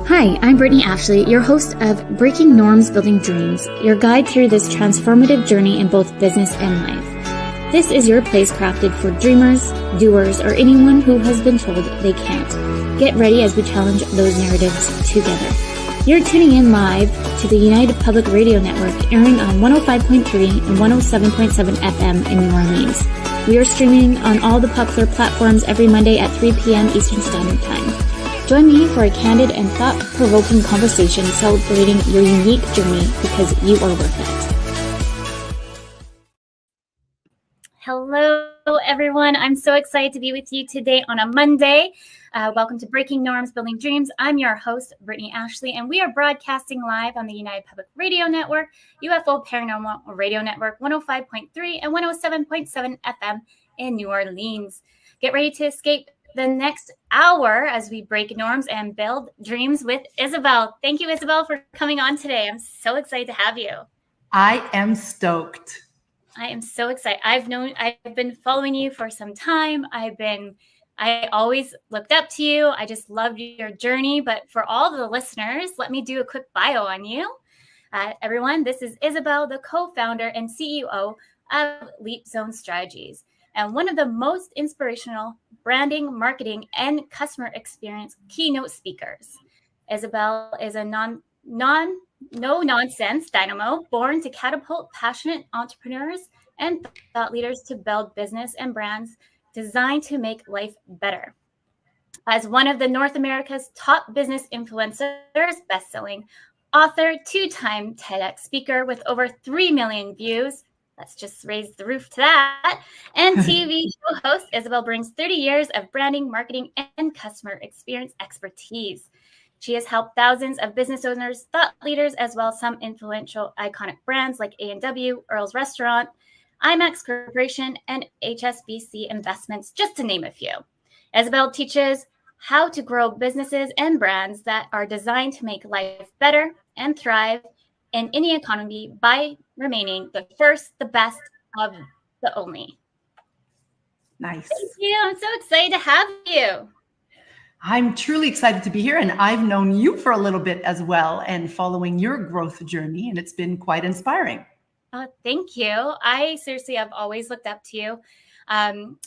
Hi, I'm Brittney Ashley, your host of Breaking Norms, Building Dreams, your guide through this transformative journey in both business and life. This is your place crafted for dreamers, doers, or anyone who has been told they can't. Get ready as we challenge those narratives together. You're tuning in live to the United Public Radio Network, airing on 105.3 and 107.7 FM in New Orleans. We are streaming on all the popular platforms every Monday at 3 p.m. Eastern Standard Time. Join me for a candid and thought-provoking conversation celebrating your unique journey because you are worth it. Hello, everyone. I'm so excited to be with you today on a Monday. Welcome to Breaking Norms, Building Dreams. I'm your host, Brittney Ashley, and we are broadcasting live on the United Public Radio Network, UFO Paranormal Radio Network, 105.3 and 107.7 FM in New Orleans. Get ready to escape the next hour as we break norms and build dreams with Isabelle. Thank you, Isabelle, for coming on today. I'm so excited to have you. I am stoked. I am so excited. I've been following you for some time. I always looked up to you. I just loved your journey. But for all the listeners, let me do a quick bio on you. Everyone, this is Isabelle, the co-founder and CEO of LeapZone Strategies, and one of the most inspirational branding, marketing, and customer experience keynote speakers. Isabelle is a no-nonsense dynamo born to catapult passionate entrepreneurs and thought leaders to build business and brands designed to make life better. As one of the North America's top business influencers, bestselling author, two-time TEDx speaker with over 3 million views, let's just raise the roof to that, and TV show host, Isabelle brings 30 years of branding, marketing, and customer experience expertise. She has helped thousands of business owners, thought leaders, as well as some influential iconic brands like A&W, Earl's Restaurant, IMAX Corporation, and HSBC Investments, just to name a few. Isabelle teaches how to grow businesses and brands that are designed to make life better and thrive in any economy by remaining the first, the best, of the only. Nice. Thank you. I'm so excited to have you. I'm truly excited to be here, and I've known you for a little bit as well and following your growth journey, and it's been quite inspiring. Thank you. I've always looked up to you.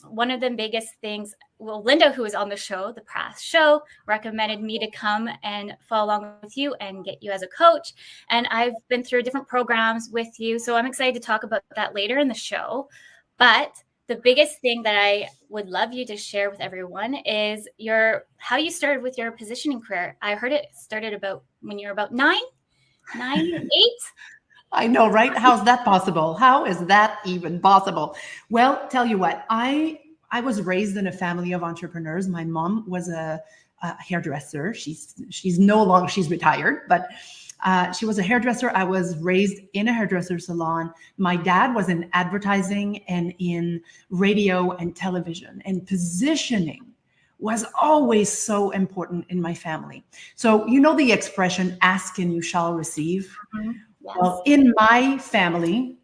One of the biggest things, Linda, who was on the show, the past show, recommended me to come and follow along with you and get you as a coach. And I've been through different programs with you, so I'm excited to talk about that later in the show. But the biggest thing that I would love you to share with everyone is how you started with your positioning career. I heard it started about when you were about 8. I know, right? How's that possible? How is that even possible? Well, tell you what, I was raised in a family of entrepreneurs. My mom was a hairdresser. She's no longer, she's retired, but she was a hairdresser. I was raised in a hairdresser salon. My dad was in advertising and in radio and television, and positioning was always so important in my family. So you know the expression, ask and you shall receive? Mm-hmm. Yes. Well, in my family,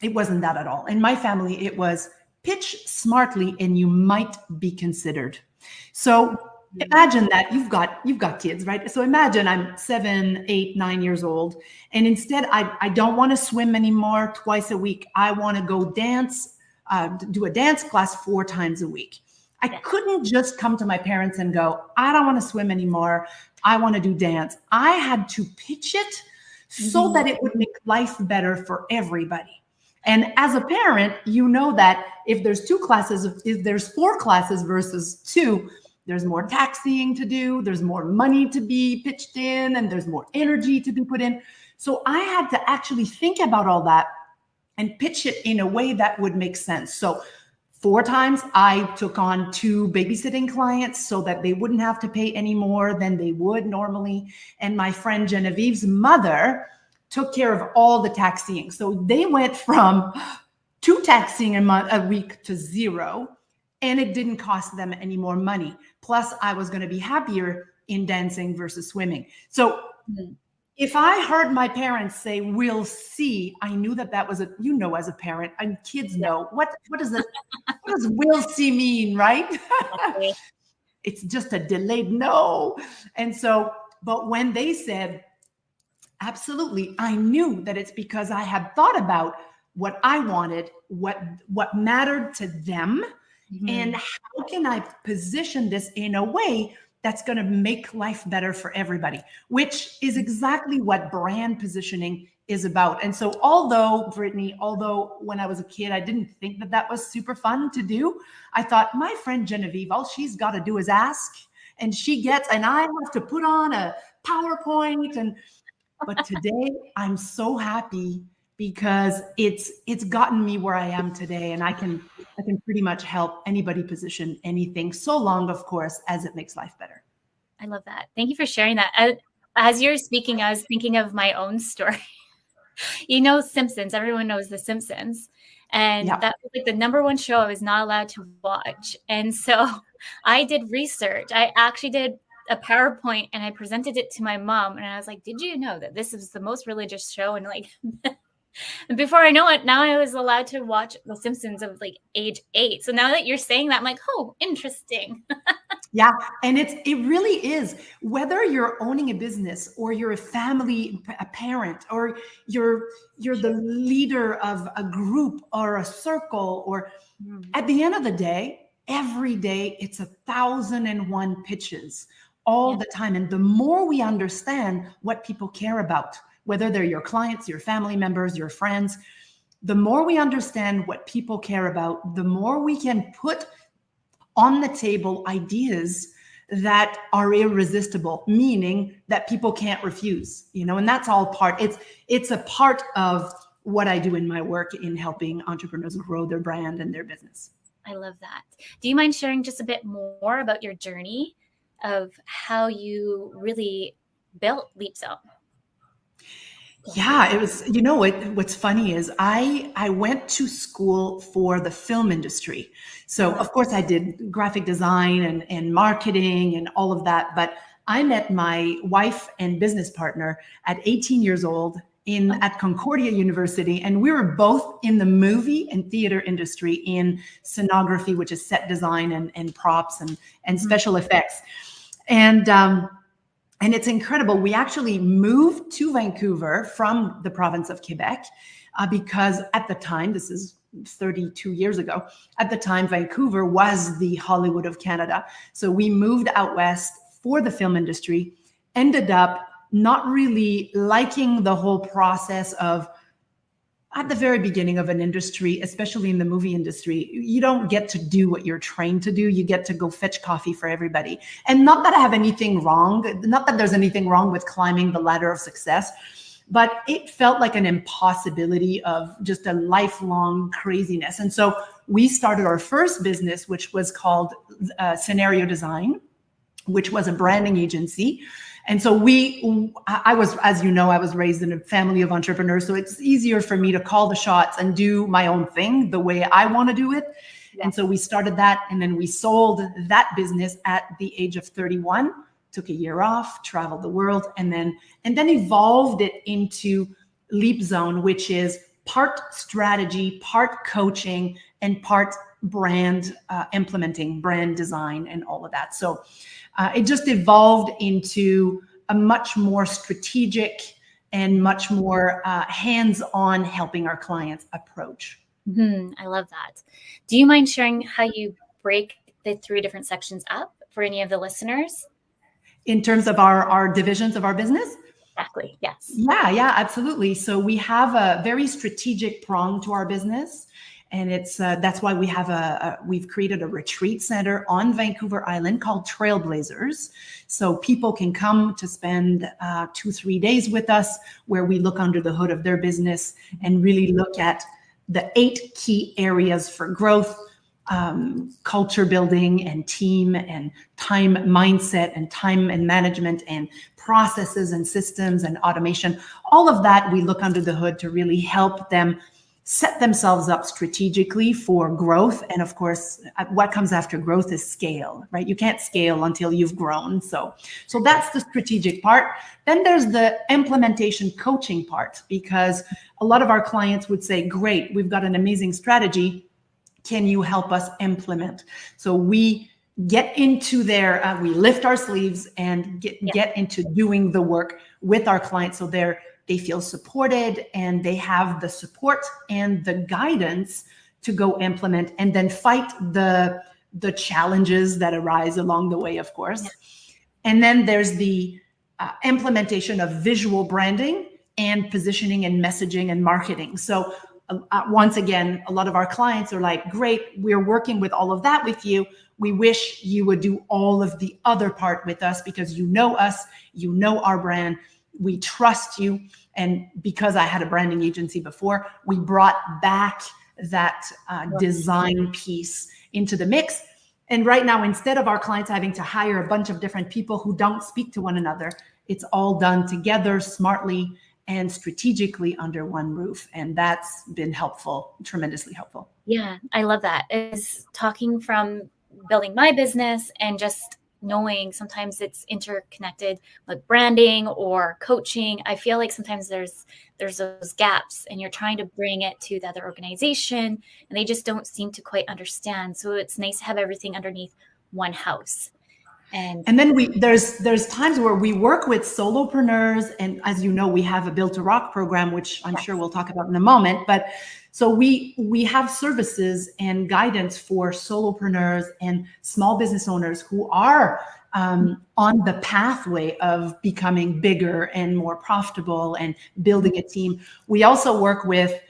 it wasn't that at all. In my family, it was pitch smartly and you might be considered. So imagine that you've got kids, right? So imagine I'm 7, 8, 9 years old, and instead I don't want to swim anymore twice a week. I want to go dance, do a dance class 4 times a week. I couldn't just come to my parents and go, I don't want to swim anymore. I want to do dance. I had to pitch it so that it would make life better for everybody. And as a parent, you know that if there's 4 classes versus 2, there's more taxiing to do, there's more money to be pitched in, and there's more energy to be put in. So I had to actually think about all that and pitch it in a way that would make sense. So 4 times I took on 2 babysitting clients so that they wouldn't have to pay any more than they would normally. And my friend Genevieve's mother took care of all the taxiing. So they went from 2 taxiing a week to 0, and it didn't cost them any more money. Plus I was going to be happier in dancing versus swimming. So if I heard my parents say, we'll see, I knew that was as a parent, and kids know, what does we'll see mean, right? It's just a delayed no. And so But when they said, absolutely, I knew that it's because I had thought about what I wanted, what mattered to them, and how can I position this in a way that's going to make life better for everybody, which is exactly what brand positioning is about. And so although when I was a kid, I didn't think that that was super fun to do, I thought my friend Genevieve, all she's got to do is ask, and I have to put on a PowerPoint. But today I'm so happy because it's gotten me where I am today, and I can pretty much help anybody position anything, so long, of course, as it makes life better. I love that. Thank you for sharing that. As you're speaking, I was thinking of my own story. Simpsons. Everyone knows The Simpsons. And that was like the number one show I was not allowed to watch. And so I did research. I actually did a PowerPoint and I presented it to my mom. And I was like, did you know that this is the most religious show? And like, and before I know it, now I was allowed to watch The Simpsons of like age 8. So now that you're saying that, I'm like, oh, interesting. Yeah. And it really is, whether you're owning a business or you're a parent, or you're the leader of a group or a circle, or at the end of the day, every day it's 1,001 pitches all the time. And the more we understand what people care about, whether they're your clients, your family members, your friends, the more we understand what people care about, the more we can put on the table ideas that are irresistible, meaning that people can't refuse, and that's all it's a part of what I do in my work in helping entrepreneurs grow their brand and their business. I love that. Do you mind sharing just a bit more about your journey of how you really built LeapZone? Yeah, it was, what's funny is I went to school for the film industry. So of course I did graphic design and marketing and all of that, but I met my wife and business partner at 18 years old at Concordia University. And we were both in the movie and theater industry in scenography, which is set design and props and special effects. And it's incredible. We actually moved to Vancouver from the province of Quebec because at the time, this is 32 years ago, at the time, Vancouver was the Hollywood of Canada. So we moved out west for the film industry, ended up not really liking the whole process of, at the very beginning of an industry, especially in the movie industry, you don't get to do what you're trained to do. You get to go fetch coffee for everybody. And not that I have anything wrong, not that there's anything wrong with climbing the ladder of success, but it felt like an impossibility of just a lifelong craziness. And so we started our first business, which was called Scenario Design, which was a branding agency. And so I was, as you know, I was raised in a family of entrepreneurs. So it's easier for me to call the shots and do my own thing the way I want to do it. Yeah. And so we started that, and then we sold that business at the age of 31, took a year off, traveled the world, and then evolved it into LeapZone, which is part strategy, part coaching, and part brand implementing, brand design, and all of that. So it just evolved into a much more strategic and much more hands-on helping our clients approach. I love that. Do you mind sharing how you break the 3 different sections up for any of the listeners? In terms of our divisions of our business? Exactly, yes. Yeah, absolutely. So we have a very strategic prong to our business. And it's that's why we've created a retreat center on Vancouver Island called Trailblazers. So people can come to spend 2-3 days with us, where we look under the hood of their business and really look at the 8 key areas for growth, culture building and team and time mindset and time and management and processes and systems and automation. All of that we look under the hood to really help them set themselves up strategically for growth. And of course, what comes after growth is scale, right? You can't scale until you've grown. So that's the strategic part. Then there's the implementation coaching part, because a lot of our clients would say, great, we've got an amazing strategy. Can you help us implement? So we get into their, we lift our sleeves and get into doing the work with our clients, so they feel supported and they have the support and the guidance to go implement and then fight the challenges that arise along the way, of course. And then there's the implementation of visual branding and positioning and messaging and marketing. So once again, a lot of our clients are like, great, we're working with all of that with you. We wish you would do all of the other part with us, because you know us, you know our brand, we trust you. And because I had a branding agency before, we brought back that design piece into the mix. And right now, instead of our clients having to hire a bunch of different people who don't speak to one another, it's all done together, smartly and strategically under one roof. And that's been helpful, tremendously helpful. Yeah, I love that. It's talking from building my business and just knowing sometimes it's interconnected, like branding or coaching. I feel like sometimes there's those gaps and you're trying to bring it to the other organization and they just don't seem to quite understand. So it's nice to have everything underneath one house. And then there's times where we work with solopreneurs, and as you know, we have a Build to Rock program, which I'm sure we'll talk about in a moment. But so we have services and guidance for solopreneurs and small business owners who are on the pathway of becoming bigger and more profitable and building a team. We also work with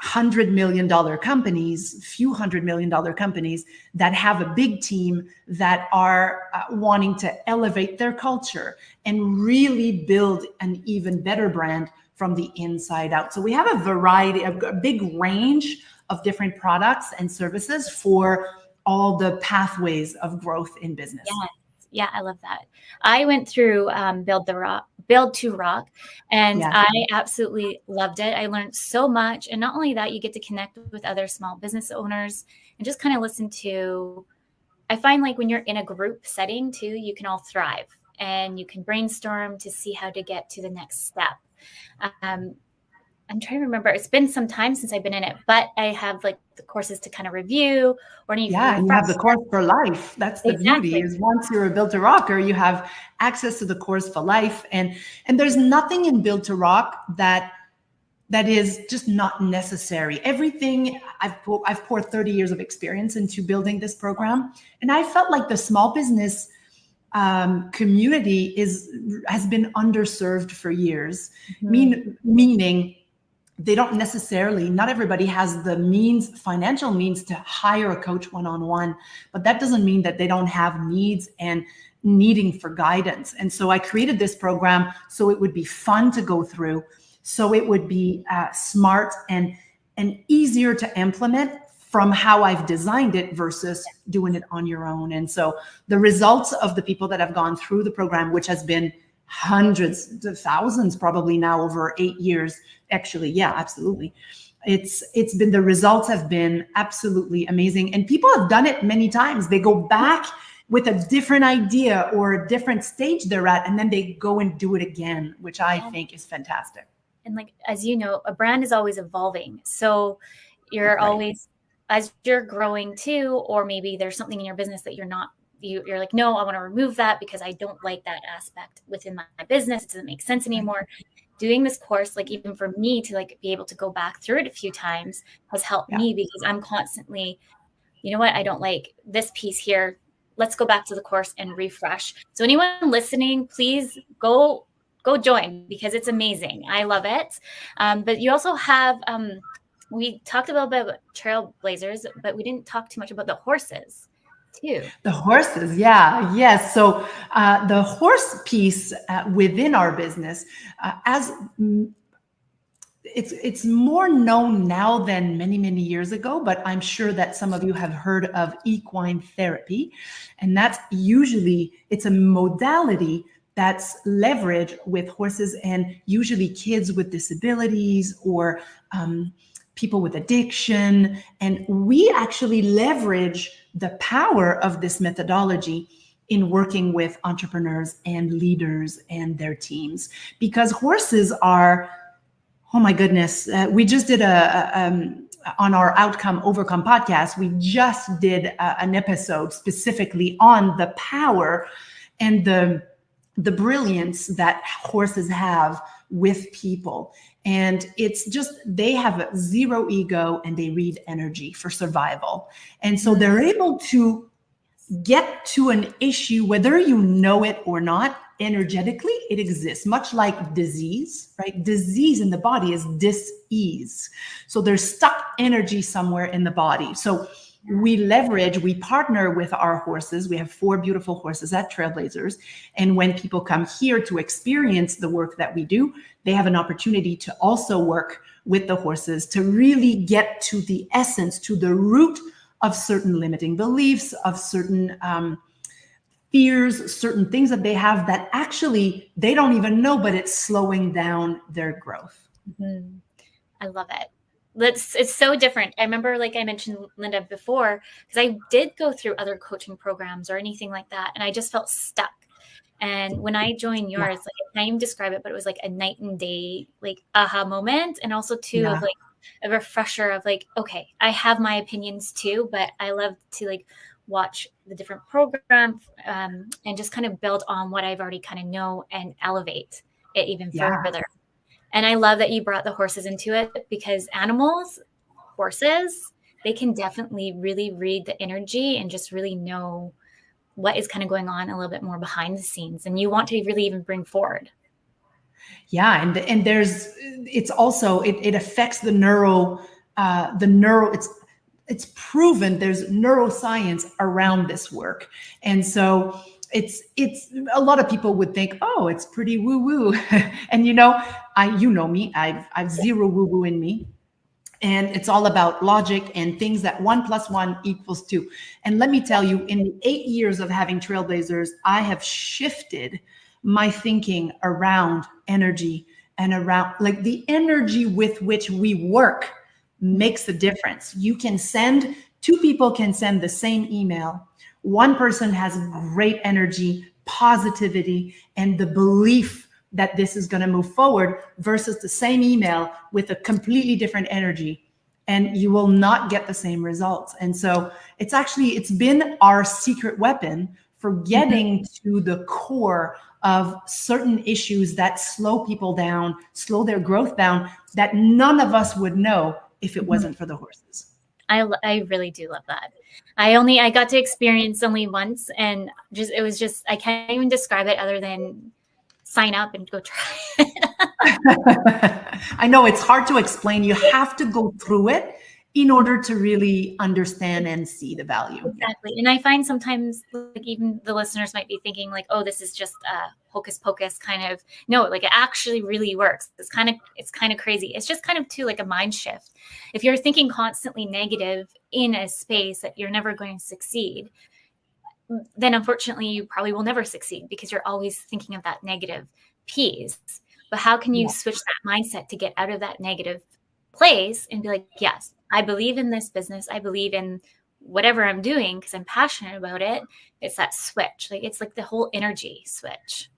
$100 million companies, few $100 million companies that have a big team that are wanting to elevate their culture and really build an even better brand from the inside out. So we have a variety, a big range of different products and services for all the pathways of growth in business. Yeah, I love that. I went through Build to Rock, and I absolutely loved it. I learned so much. And not only that, you get to connect with other small business owners and just kind of listen to, I find like when you're in a group setting too, you can all thrive and you can brainstorm to see how to get to the next step. I'm trying to remember. It's been some time since I've been in it, but I have like the courses to kind of review or need. Yeah, and you have the course for life. That's the beauty, is once you're a Build to Rocker, you have access to the course for life. And there's nothing in Build to Rock that is just not necessary. Everything, I've poured 30 years of experience into building this program. And I felt like the small business community has been underserved for years, meaning they don't necessarily, not everybody has the financial means to hire a coach one-on-one, but that doesn't mean that they don't have needs and needing for guidance. And so I created this program so it would be fun to go through, so it would be smart and easier to implement from how I've designed it versus doing it on your own. And so the results of the people that have gone through the program, which has been hundreds of thousands probably now over 8 years, actually, yeah, absolutely. It's been, the results have been absolutely amazing. And people have done it many times. They go back with a different idea or a different stage they're at, and then they go and do it again, which I think is fantastic. And like, as you know, a brand is always evolving. So you're always, as you're growing too, or maybe there's something in your business that you're like, no, I want to remove that because I don't like that aspect within my business. It doesn't make sense anymore. Doing this course, like even for me to like be able to go back through it a few times has helped me, because I'm constantly, you know what, I don't like this piece here. Let's go back to the course and refresh. So anyone listening, please go join, because it's amazing. I love it. But you also have, we talked a little bit about trailblazers, but we didn't talk too much about the horses too. The horses, yes. So the horse piece within our business, it's more known now than many, many years ago, but I'm sure that some of you have heard of equine therapy. And that's usually, it's a modality that's leveraged with horses, and usually kids with disabilities or people with addiction. And we actually leverage the power of this methodology in working with entrepreneurs and leaders and their teams, because horses are, oh my goodness, we just did a on our Outcome Overcome podcast, we just did an episode specifically on the power and the brilliance that horses have with people. And it's just, they have zero ego and they read energy for survival. And so they're able to get to an issue, whether you know it or not, energetically, it exists, much like disease, right? Disease in the body is dis-ease. So there's stuck energy somewhere in the body. So we partner with our horses. We have 4 beautiful horses at Trailblazers. And when people come here to experience the work that we do, they have an opportunity to also work with the horses to really get to the essence, to the root of certain limiting beliefs, of certain fears, certain things that they have that actually they don't even know, but it's slowing down their growth. Mm-hmm. I love it. It's so different. I remember, like I mentioned, Linda, before, because I did go through other coaching programs or anything like that, and I just felt stuck. And when I joined yours, like, I can't even describe it, but it was like a night and day, like, aha moment. And also too, of like a refresher of like, okay, I have my opinions too, but I love to like watch the different programs and just kind of build on what I've already kind of know and elevate it even further. And I love that you brought the horses into it, because animals, horses, they can definitely really read the energy and just really know what is kind of going on a little bit more behind the scenes, and you want to really even bring forward. Yeah, and there's, it's also, it affects it's proven there's neuroscience around this work. And so it's a lot of people would think, oh, it's pretty woo woo. And you know me, I've zero woo woo in me. And it's all about logic and things that 1 + 1 = 2. And let me tell you, in the 8 years of having Trailblazers, I have shifted my thinking around energy and around, like, the energy with which we work makes a difference. You can send, 2 people can send the same email. One person has great energy, positivity, and the belief that this is going to move forward, versus the same email with a completely different energy, and you will not get the same results. And so it's been our secret weapon for getting to the core of certain issues that slow people down, slow their growth down, that none of us would know if it wasn't for the horses. I really do love that. I got to experience only once, and it was just, I can't even describe it other than sign up and go try it. I know it's hard to explain. You have to go through it in order to really understand and see the value. Exactly. And I find sometimes, like, even the listeners might be thinking like, oh, this is just a hocus pocus kind of. No, like, it actually really works. It's kind of crazy. It's just kind of too like a mind shift. If you're thinking constantly negative in a space that you're never going to succeed, then unfortunately you probably will never succeed, because you're always thinking of that negative piece. But how can you switch that mindset to get out of that negative place and be like, yes, I believe in this business. I believe in whatever I'm doing because I'm passionate about it. It's that switch. Like, it's like the whole energy switch.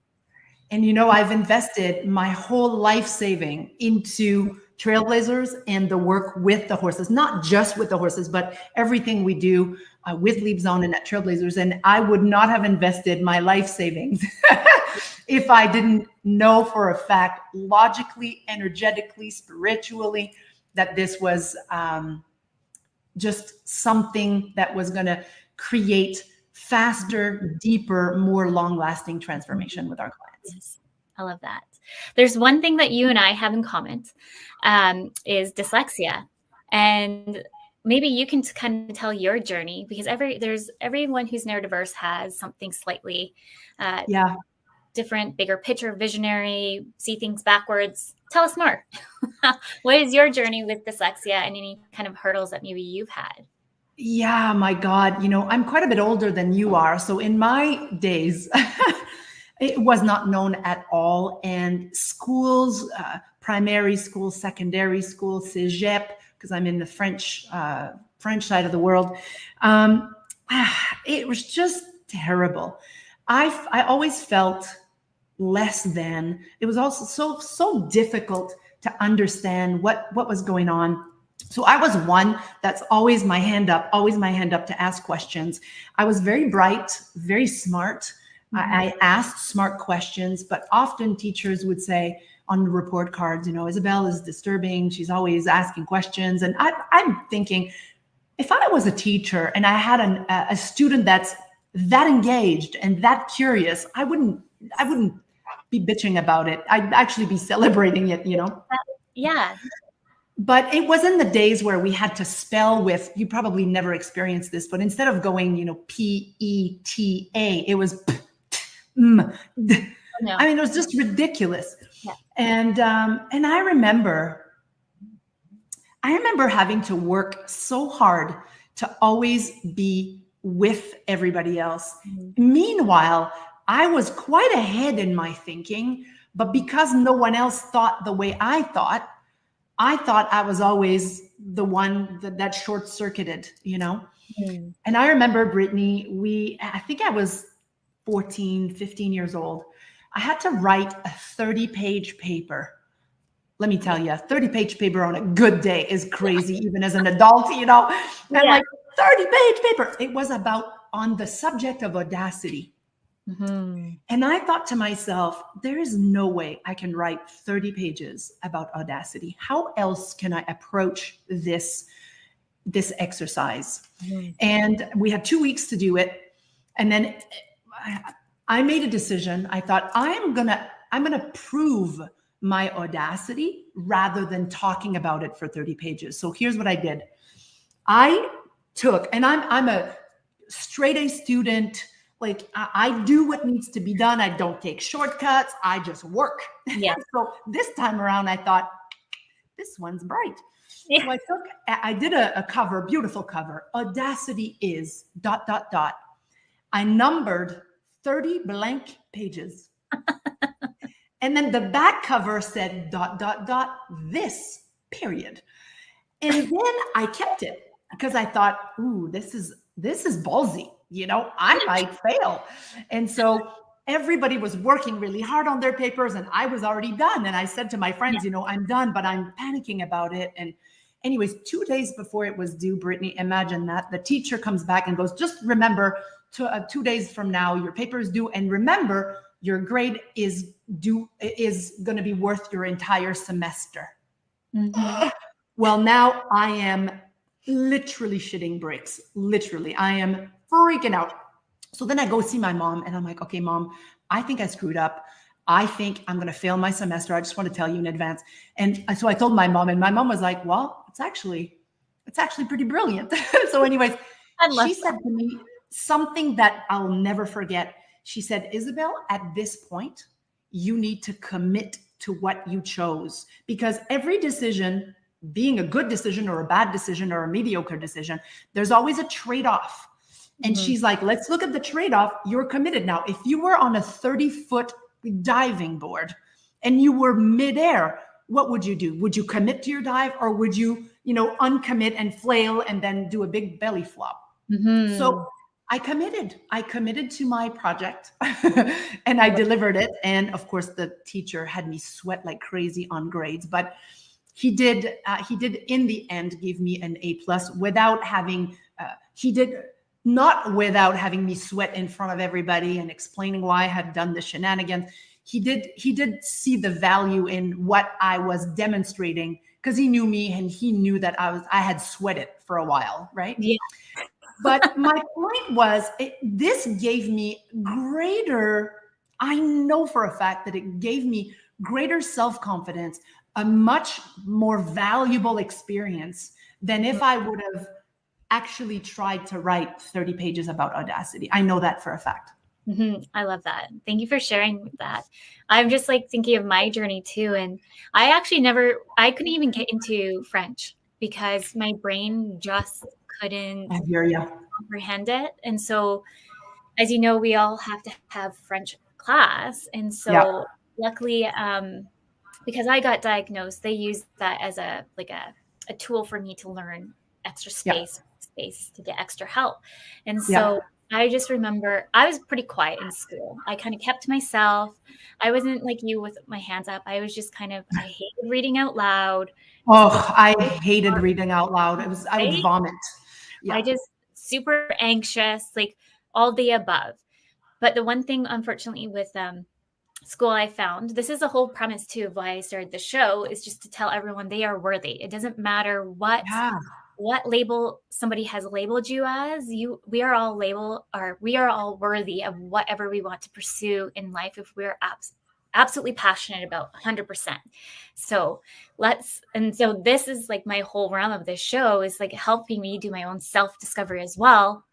And, you know, I've invested my whole life saving into Trailblazers and the work with the horses, not just with the horses, but everything we do with LeapZone and at Trailblazers. And I would not have invested my life savings if I didn't know for a fact, logically, energetically, spiritually, that this was just something that was going to create faster, deeper, more long-lasting transformation with our clients. Yes, I love that. There's one thing that you and I have in common, is dyslexia. And maybe you can kind of tell your journey, because everyone who's neurodiverse has something slightly different, bigger picture, visionary, see things backwards. Tell us more. What is your journey with dyslexia and any kind of hurdles that maybe you've had? Yeah, my God, you know, I'm quite a bit older than you are. So in my days, it was not known at all. And schools, primary school, secondary school, cégep, because I'm in the French side of the world, it was just terrible. I always felt less than. It was also so difficult to understand what was going on. So I was one that's always my hand up to ask questions. I was very bright, very smart. I asked smart questions, but often teachers would say on the report cards, Isabelle is disturbing. She's always asking questions. And I'm thinking, if I was a teacher and I had a student that's that engaged and that curious, I wouldn't be bitching about it. I'd actually be celebrating it, Yeah. But it was in the days where we had to spell with, you probably never experienced this, but instead of going, P-E-T-A, it was No. I mean, it was just ridiculous. Yeah. And I remember having to work so hard to always be with everybody else. Meanwhile, I was quite ahead in my thinking, but because no one else thought the way I thought I was always the one that short-circuited, And I remember, Brittney, I think I was 14, 15 years old. I had to write a 30-page paper. Let me tell you, a 30-page paper on a good day is crazy, even as an adult, And like 30-page paper, it was on the subject of audacity. And I thought to myself, there is no way I can write 30 pages about audacity. How else can I approach this exercise? And we had 2 weeks to do it. And then I made a decision. I thought, I'm gonna prove my audacity rather than talking about it for 30 pages. So here's what I did. I took, and I'm a straight A student. Like I do what needs to be done. I don't take shortcuts. I just work. Yeah. So this time around, I thought, this one's bright. Yeah. So I did a cover, beautiful cover. Audacity is ... I numbered 30 blank pages. And then the back cover said ... this, period. And then I kept it because I thought, ooh, this is ballsy. I might fail. And so everybody was working really hard on their papers and I was already done. And I said to my friends, I'm done, but I'm panicking about it. And anyways, 2 days before it was due, Brittney, imagine that. The teacher comes back and goes, just remember, 2 days from now, your paper is due. And remember, your grade is going to be worth your entire semester. Well, now I am literally shitting bricks. Literally, I am freaking out. So then I go see my mom and I'm like, okay, Mom, I think I screwed up. I think I'm going to fail my semester. I just want to tell you in advance. And so I told my mom and my mom was like, well, it's actually pretty brilliant. So anyways, she said to me something that I'll never forget. She said, Isabelle, at this point, you need to commit to what you chose because every decision, being a good decision or a bad decision or a mediocre decision, there's always a trade-off. And she's like, let's look at the trade-off. You're committed now. If you were on a 30-foot diving board and you were midair, what would you do? Would you commit to your dive or would you, uncommit and flail and then do a big belly flop? So I committed to my project and I delivered it. And of course, the teacher had me sweat like crazy on grades, but he did in the end give me an A+ without having, not without having me sweat in front of everybody and explaining why I had done the shenanigans. He did see the value in what I was demonstrating because he knew me and he knew that I had sweated for a while, right? Yeah. But my point was, this gave me I know for a fact that it gave me greater self-confidence, a much more valuable experience than if I would have actually tried to write 30 pages about audacity. I know that for a fact. I love that. Thank you for sharing that. I'm just like thinking of my journey too. And I actually I couldn't even get into French because my brain just couldn't comprehend it. And so, as you know, we all have to have French class. And so luckily, because I got diagnosed, they used that as a tool for me to learn extra space to get extra help. And so I just remember I was pretty quiet in school. I kind of kept to myself. I wasn't like you with my hands up. I was just kind of, I hated reading out loud. The Oh, I hated reading out loud. I would right? vomit. I Yeah. just super anxious, like all the above. But the one thing, unfortunately, with school, I found this is the whole premise too of why I started the show, is just to tell everyone they are worthy. It doesn't matter Yeah. what label somebody has labeled you as. We are all we are all worthy of whatever we want to pursue in life if we're absolutely passionate about 100%. So so this is like my whole realm of this show is like helping me do my own self-discovery as well.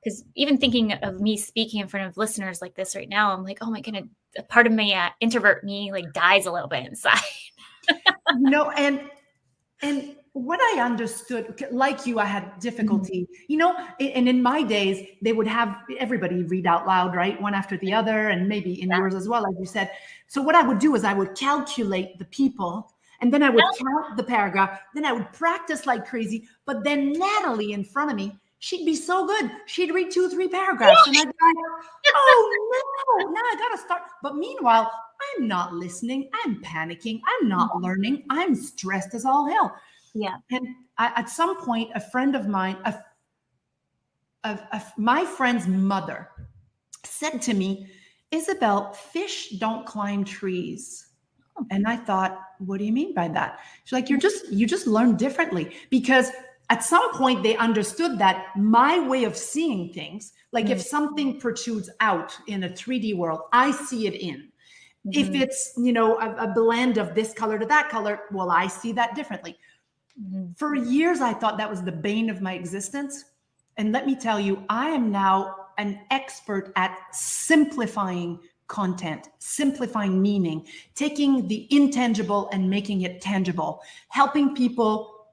Because even thinking of me speaking in front of listeners like this right now, I'm like, oh my goodness, a part of me, introvert me, like dies a little bit inside. And what I understood, like you, I had difficulty, and in my days, they would have everybody read out loud, right? One after the other, and maybe in yours as well, like you said. So what I would do is I would calculate the people, and then I would count the paragraph, then I would practice like crazy. But then Natalie in front of me, she'd be so good. She'd read 2-3 paragraphs, and I'd be like, oh no, now I gotta start. But meanwhile, I'm not listening. I'm panicking. I'm not learning. I'm stressed as all hell. Yeah. And at some point, a friend of mine, my friend's mother, said to me, Isabelle, fish don't climb trees. And I thought, what do you mean by that? She's like, you just learn differently. Because at some point they understood that my way of seeing things, like if something protrudes out in a 3D world, I see it in. If it's, a blend of this color to that color, well, I see that differently. For years, I thought that was the bane of my existence. And let me tell you, I am now an expert at simplifying content, simplifying meaning, taking the intangible and making it tangible, helping people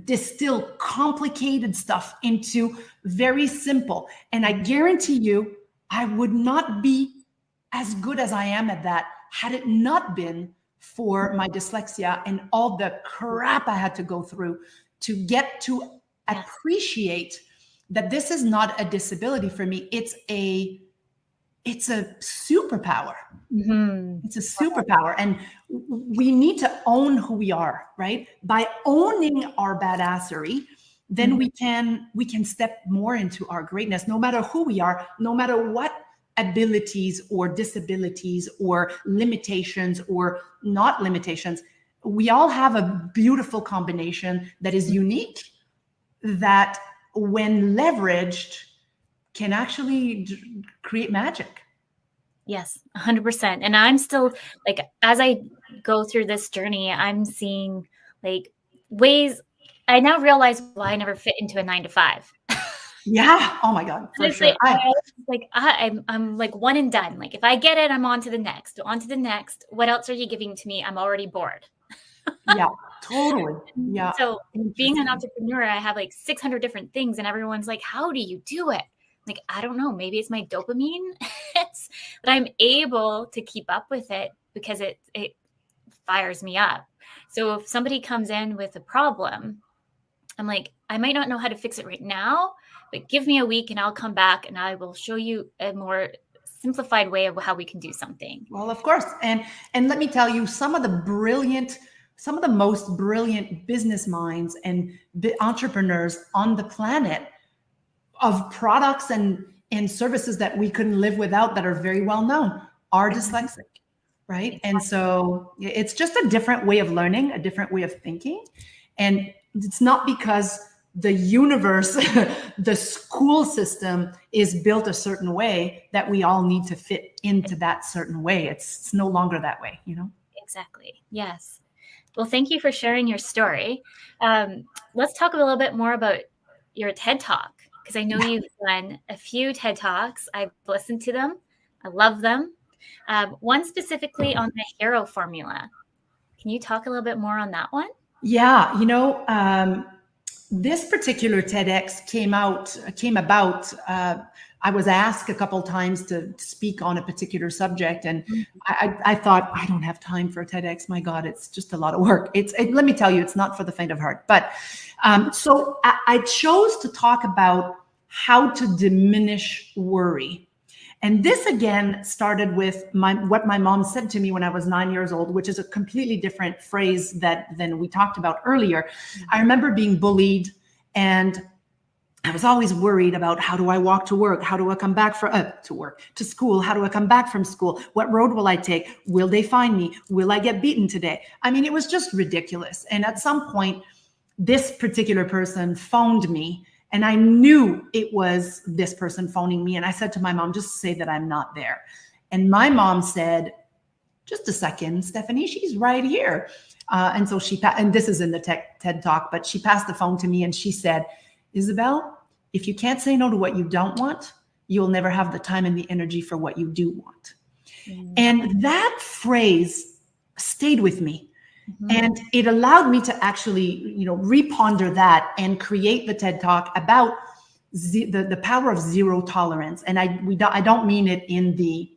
distill complicated stuff into very simple. And I guarantee you, I would not be as good as I am at that had it not been for my dyslexia and all the crap I had to go through to get to appreciate that this is not a disability for me. It's a superpower. It's a superpower. And we need to own who we are, right? By owning our badassery, then we can step more into our greatness, no matter who we are, no matter what abilities or disabilities or limitations or not limitations. We all have a beautiful combination that is unique, that when leveraged can actually create magic. Yes, 100%. And I'm still like, as I go through this journey, I'm seeing like ways. I now realize why I never fit into a 9-to-5. Yeah. Oh my God. For sure. I'm like one and done. Like if I get it, I'm on to the next. What else are you giving to me? I'm already bored. Yeah, totally. Yeah. So being an entrepreneur, I have like 600 different things, and everyone's like, how do you do it? Like, I don't know, maybe it's my dopamine. It's that I'm able to keep up with it because it fires me up. So if somebody comes in with a problem, I'm like, I might not know how to fix it right now, but give me a week and I'll come back and I will show you a more simplified way of how we can do something. Well, of course. And let me tell you, some of the most brilliant business minds and entrepreneurs on the planet, of products and services that we couldn't live without, that are very well known, are dyslexic, right? And so it's just a different way of learning, a different way of thinking. And it's not because the universe, the school system is built a certain way that we all need to fit into that certain way. It's no longer that way, Exactly. Yes. Well, thank you for sharing your story. Let's talk a little bit more about your TED Talk, because I know you've done a few TED Talks. I've listened to them. I love them. One specifically on the hero formula. Can you talk a little bit more on that one? Yeah, this particular TEDx came about. I was asked a couple times to speak on a particular subject, and I thought, I don't have time for a TEDx. My God, it's just a lot of work. Let me tell you, it's not for the faint of heart. But so I chose to talk about how to diminish worry. And this again started with what my mom said to me when I was 9 years old, which is a completely different phrase than we talked about earlier. I remember being bullied, and I was always worried about, how do I walk to work? How do I come back to school? How do I come back from school? What road will I take? Will they find me? Will I get beaten today? I mean, it was just ridiculous. And at some point, this particular person phoned me, and I knew it was this person phoning me. And I said to my mom, just say that I'm not there. And my mom said, just a second, Stephanie, she's right here. And so and this is in the TED Talk, but she passed the phone to me and she said, Isabelle, if you can't say no to what you don't want, you'll never have the time and the energy for what you do want. Mm-hmm. And that phrase stayed with me. Mm-hmm. And it allowed me to actually, reponder that and create the TED Talk about the power of zero tolerance. And I don't mean it in the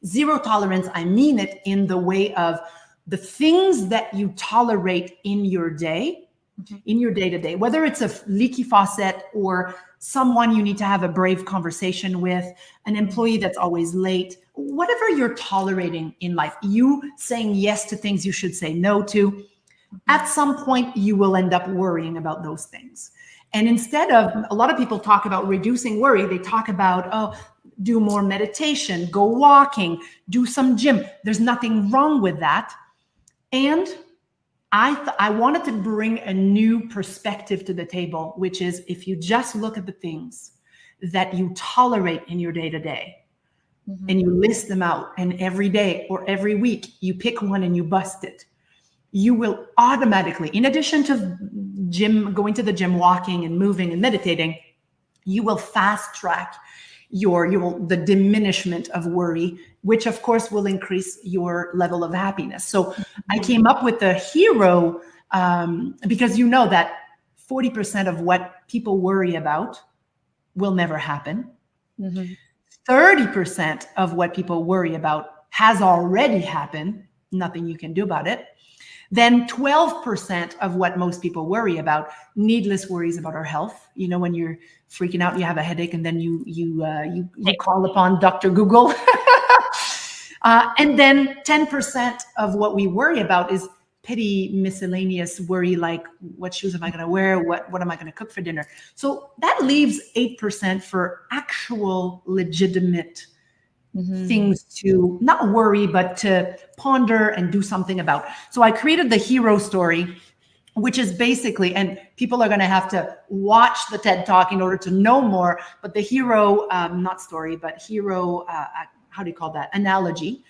zero tolerance. I mean it in the way of the things that you tolerate in your day, mm-hmm. in your day-to-day, whether it's a leaky faucet or someone you need to have a brave conversation with, an employee that's always late, whatever you're tolerating in life, you saying yes to things you should say no to, mm-hmm. at some point you will end up worrying about those things. And instead of, a lot of people talk about reducing worry, they talk about, do more meditation, go walking, do some gym. There's nothing wrong with that. And I wanted to bring a new perspective to the table, which is, if you just look at the things that you tolerate in your day-to-day, mm-hmm. and you list them out, and every day or every week you pick one and you bust it, you will automatically, in addition to going to the gym, walking and moving and meditating, you will fast track the diminishment of worry, which of course will increase your level of happiness. So I came up with the hero because you know that 40% of what people worry about will never happen. Mm-hmm. 30% of what people worry about has already happened. Nothing you can do about it. Then 12% of what most people worry about, needless worries about our health. When you're freaking out, you have a headache, and then you call upon Dr. Google. And then 10% of what we worry about is petty miscellaneous worry, like what shoes am I going to wear? What am I going to cook for dinner? So that leaves 8% for actual legitimate mm-hmm. things to not worry, but to ponder and do something about. So I created the hero story, which is basically, and people are going to have to watch the TED Talk in order to know more, but the hero, not story, but hero, how do you call that? Analogy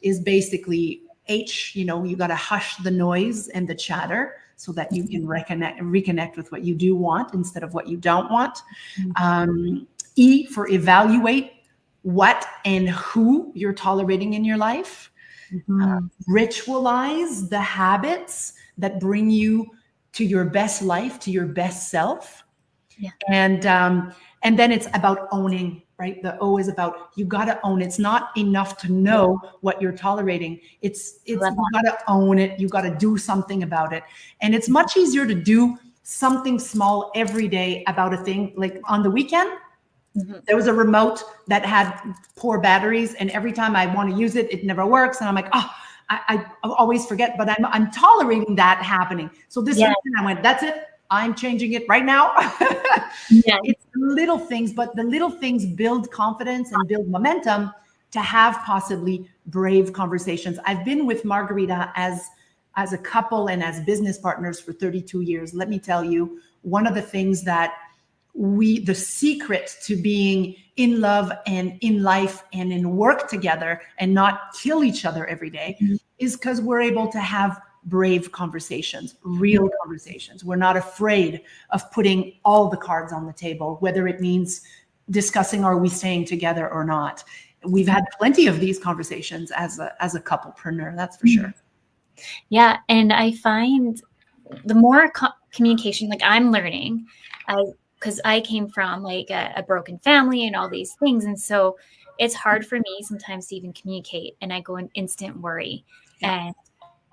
is basically you got to hush the noise and the chatter so that you can reconnect with what you do want instead of what you don't want. Mm-hmm. E for evaluate what and who you're tolerating in your life. Mm-hmm. Ritualize the habits that bring you to your best life, to your best self. Yeah. And then it's about owning, right? The O is about, you got to own. It's not enough to know what you're tolerating. It's you got to own it. You got to do something about it. And it's much easier to do something small every day about a thing. Like on the weekend, mm-hmm. there was a remote that had poor batteries, and every time I want to use it, it never works. And I'm like, I always forget, but I'm tolerating that happening. So this weekend I went, that's it. I'm changing it right now. Yeah. It's little things, but the little things build confidence and build momentum to have possibly brave conversations. I've been with Margarita as a couple and as business partners for 32 years. Let me tell you, one of the things that the secret to being in love and in life and in work together and not kill each other every day mm-hmm. is because we're able to have brave conversations, real conversations. We're not afraid of putting all the cards on the table, whether it means discussing, are we staying together or not? We've had plenty of these conversations as a couplepreneur, that's for sure. Yeah. And I find the more communication, like I'm learning, because I came from like a broken family and all these things. And so it's hard for me sometimes to even communicate, and I go in instant worry. Yeah. And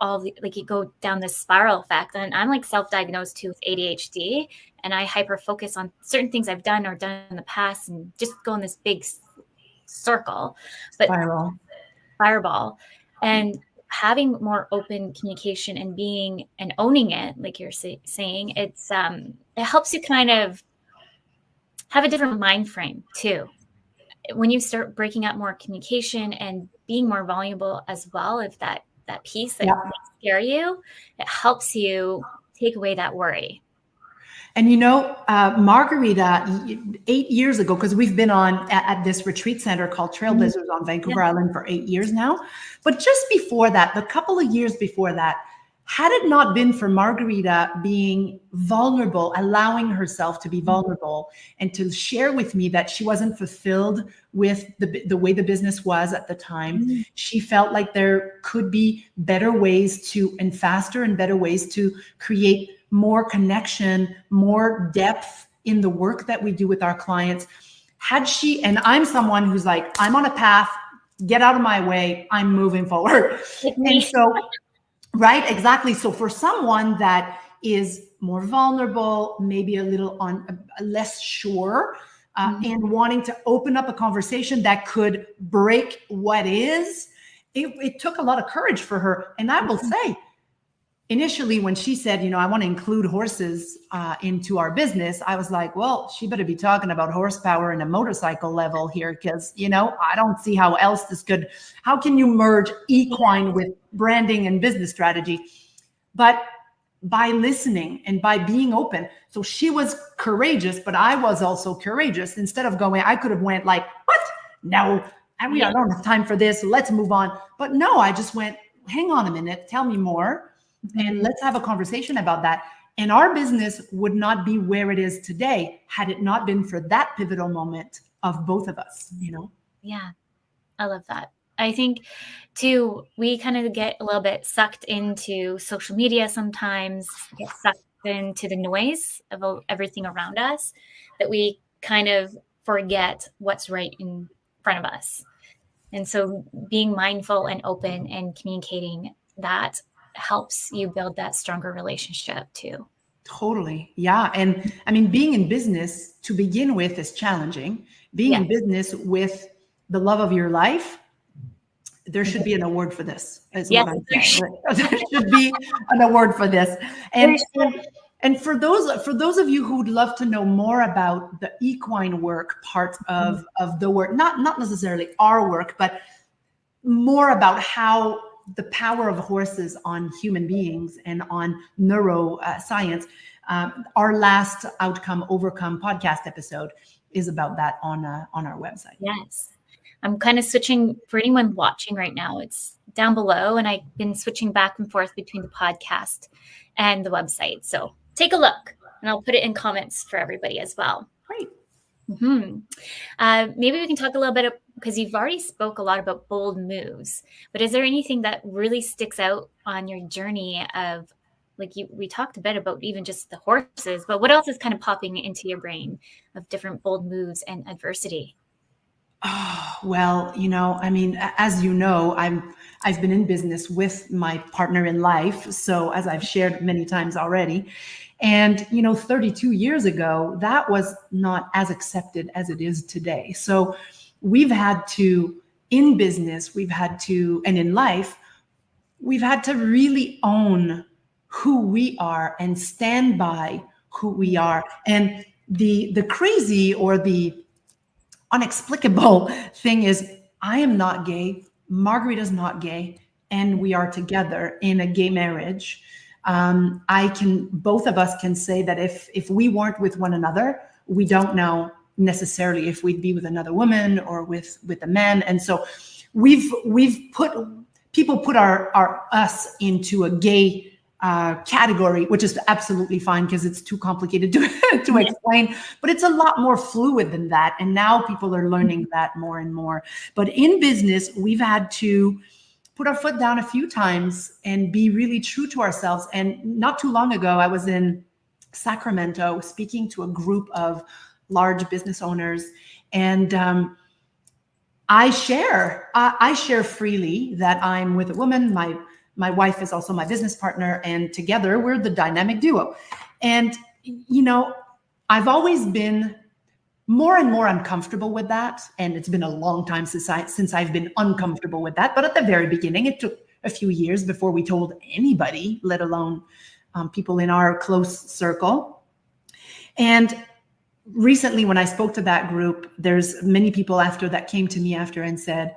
like you go down this spiral effect. And I'm like self-diagnosed too with ADHD, and I hyper focus on certain things I've done or done in the past and just go in this big circle, but fireball. And having more open communication and being and owning it, like you're saying, it helps you kind of have a different mind frame too. When you start breaking up more communication and being more vulnerable as well, if that piece that might scare you, it helps you take away that worry. And Margarita, 8 years ago, because we've been on at this retreat center called Trailblazers on Vancouver Island for 8 years now. But just before that, the couple of years before that, had it not been for Margarita being vulnerable, allowing herself to be vulnerable and to share with me that she wasn't fulfilled with the way the business was at the time, she felt like there could be better ways and faster and better ways to create more connection, more depth in the work that we do with our clients. And I'm someone who's like, I'm on a path, get out of my way, I'm moving forward. And so, right, exactly. So for someone that is more vulnerable, maybe a little less sure, and wanting to open up a conversation that could break what is, it took a lot of courage for her. And I will say, initially, when she said, I want to include horses into our business, I was like, well, she better be talking about horsepower and a motorcycle level here, because, I don't see how else how can you merge equine with branding and business strategy? But by listening and by being open. So she was courageous, but I was also courageous. Instead of going, I could have went like, what? No, I don't have time for this. Let's move on. But no, I just went, hang on a minute, tell me more. And let's have a conversation about that. And our business would not be where it is today had it not been for that pivotal moment of both of us, Yeah, I love that. I think too, we kind of get a little bit sucked into social media sometimes, get sucked into the noise of everything around us, that we kind of forget what's right in front of us. And so being mindful and open and communicating that helps you build that stronger relationship too. Totally. Yeah. And I mean, being in business to begin with is challenging. Being in business with the love of your life, there should be an award for this, is what I'm saying. There should be an award for this. And for those of you who would love to know more about the equine work part of the work, not necessarily our work, but more about how the power of horses on human beings and on neuroscience. Our last Outcome Overcome podcast episode is about that on our website. Yes. I'm kind of switching for anyone watching right now. It's down below, and I've been switching back and forth between the podcast and the website. So take a look, and I'll put it in comments for everybody as well. Great. Maybe we can talk a little bit, because you've already spoke a lot about bold moves, but is there anything that really sticks out on your journey of, like we talked a bit about even just the horses, but what else is kind of popping into your brain of different bold moves and adversity? Oh, well, I mean, as you know, I've been in business with my partner in life. So as I've shared many times already, and 32 years ago, that was not as accepted as it is today. So we've had to, in business, and in life, we've had to really own who we are and stand by who we are. And the crazy or the inexplicable thing is, I am not gay, Margarita's not gay, and we are together in a gay marriage. Both of us can say that if we weren't with one another, we don't know necessarily if we'd be with another woman or with a man. And so people put us into a gay category, which is absolutely fine because it's too complicated to explain, but it's a lot more fluid than that. And now people are learning that more and more. But in business, we've had to put our foot down a few times and be really true to ourselves. And not too long ago, I was in Sacramento speaking to a group of large business owners, and I share freely that I'm with a woman. My wife is also my business partner, and together we're the dynamic duo. And, you know, I've always been more and more uncomfortable with that. And it's been a long time since I've been uncomfortable with that. But at the very beginning, it took a few years before we told anybody, let alone people in our close circle. And recently, when I spoke to that group, there's many people after that came to me after and said,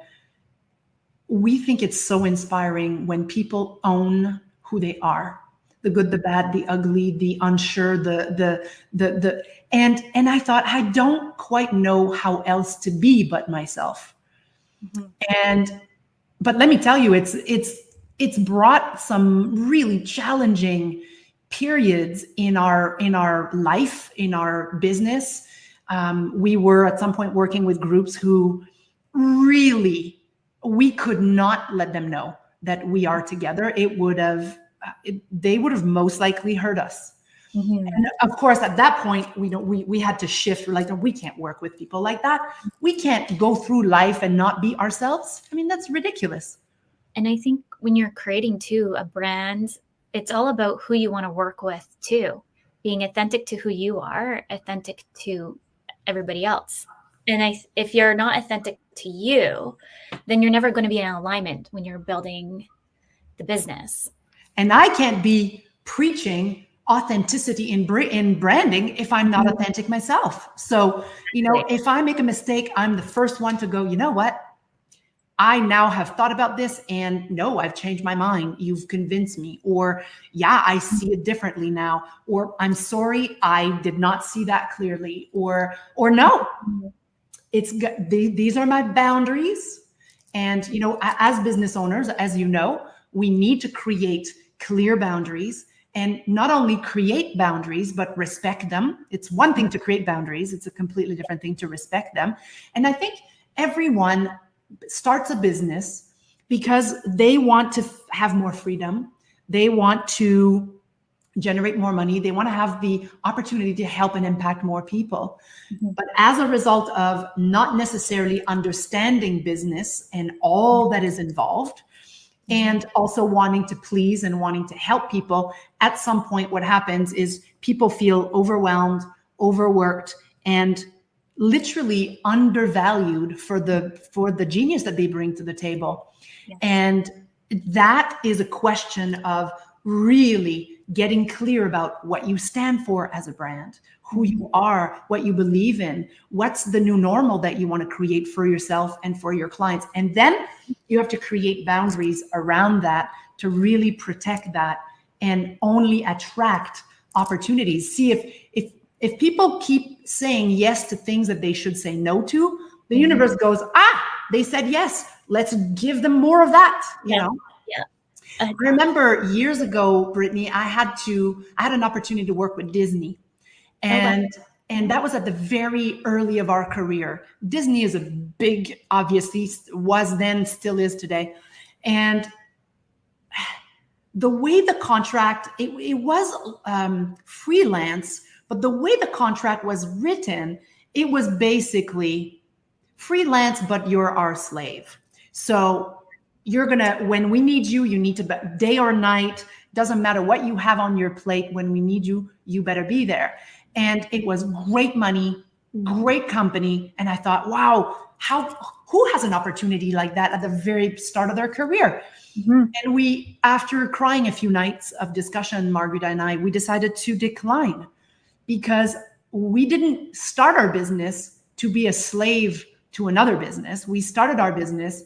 we think it's so inspiring when people own who they are, the good, the bad, the ugly, the unsure, and I thought, I don't quite know how else to be but myself. Mm-hmm. But let me tell you, it's brought some really challenging periods in our life, in our business. We were at some point working with groups who really, we could not let them know that we are together. They would have most likely hurt us. Mm-hmm. And of course, at that point, we had to shift. We're like, no, we can't work with people like that. We can't go through life and not be ourselves. I mean, that's ridiculous. And I think when you're creating too a brand, it's all about who you want to work with too, being authentic to who you are, authentic to everybody else. And if you're not authentic to you, then you're never going to be in alignment when you're building the business. And I can't be preaching authenticity in branding if I'm not authentic myself. So, if I make a mistake, I'm the first one to go, you know what? I now have thought about this and no, I've changed my mind. You've convinced me. Or yeah, I see it differently now. Or I'm sorry, I did not see that clearly. Or no, these are my boundaries. And, as business owners, as you know, we need to create clear boundaries, and not only create boundaries, but respect them. It's one thing to create boundaries. It's a completely different thing to respect them. And I think everyone starts a business because they want to have more freedom. They want to generate more money. They want to have the opportunity to help and impact more people. Mm-hmm. But as a result of not necessarily understanding business and all that is involved, and also wanting to please and wanting to help people, at some point what happens is people feel overwhelmed, overworked, and literally undervalued for the genius that they bring to the table. Yes. And that is a question of really getting clear about what you stand for as a brand, who you are, what you believe in, what's the new normal that you want to create for yourself and for your clients. And then you have to create boundaries around that to really protect that and only attract opportunities. See, if people keep saying yes to things that they should say no to, the universe goes, they said yes, let's give them more of that, you know? Yeah. I remember years ago, Brittney, I had an opportunity to work with Disney. And that was at the very early of our career. Disney is a big, obviously, was then, still is today. And the way the contract, it was freelance, but the way the contract was written, it was basically freelance, but you're our slave. So when we need you, you need to, day or night, doesn't matter what you have on your plate. When we need you, you better be there. And it was great money, great company. And I thought, wow, who has an opportunity like that at the very start of their career? Mm-hmm. And we, after crying a few nights of discussion, Margarita and I, we decided to decline, because we didn't start our business to be a slave to another business. We started our business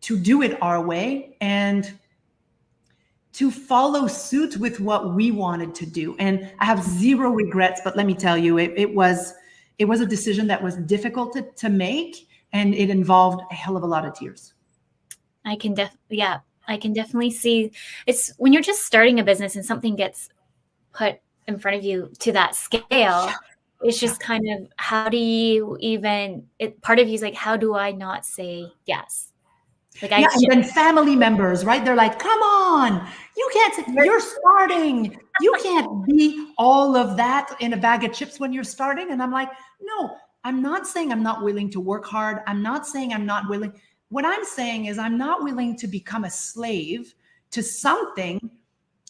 to do it our way and to follow suit with what we wanted to do. And I have zero regrets, but let me tell you, it was a decision that was difficult to make, and it involved a hell of a lot of tears. I can definitely see, it's when you're just starting a business and something gets put in front of you to that scale, it's just kind of, how do you even, part of you is like, how do I not say yes? And then family members, right? They're like, come on, you can't say, you're starting. You can't be all of that in a bag of chips when you're starting. And I'm like, no, I'm not saying I'm not willing to work hard. I'm not saying I'm not willing. What I'm saying is I'm not willing to become a slave to something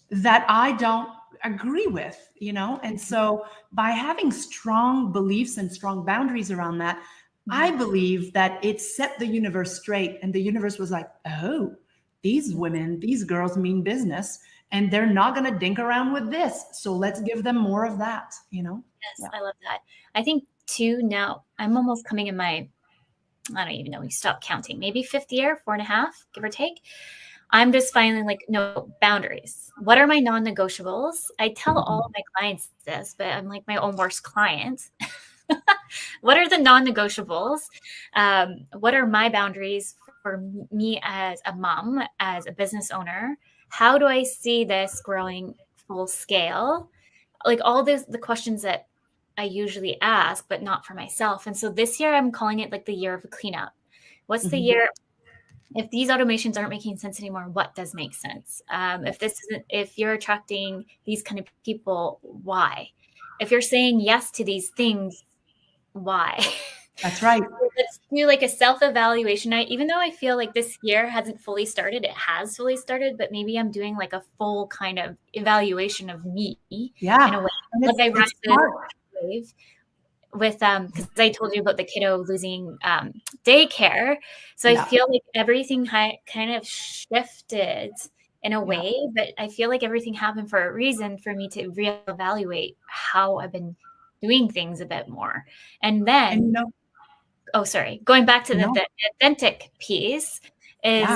that I don't agree with, And so by having strong beliefs and strong boundaries around that, I believe that it set the universe straight, and the universe was like, oh, these women, these girls mean business, and they're not going to dink around with this. So let's give them more of that, Yes, Yeah. I love that. I think too, now I'm almost coming in my, I don't even know, we stopped counting, maybe 5th year, 4.5, give or take. I'm just finally like, no, boundaries. What are my non-negotiables? I tell all of my clients this, but I'm like my own worst client. What are the non-negotiables? What are my boundaries for me as a mom, as a business owner? How do I see this growing full scale? Like all the questions that I usually ask, but not for myself. And so this year I'm calling it like the year of a cleanup. What's the year? If these automations aren't making sense anymore, what does make sense? If you're attracting these kind of people, why? If you're saying yes to these things, why? That's right. Let's do like a self-evaluation. Even though I feel like this year hasn't fully started, it has fully started, but maybe I'm doing like a full kind of evaluation of me Yeah. in a way. And Like I ride the wave with because I told you about the kiddo losing daycare. So I feel like everything kind of shifted in a way, but I feel like everything happened for a reason for me to reevaluate how I've been doing things a bit more. And then, going back to the authentic piece is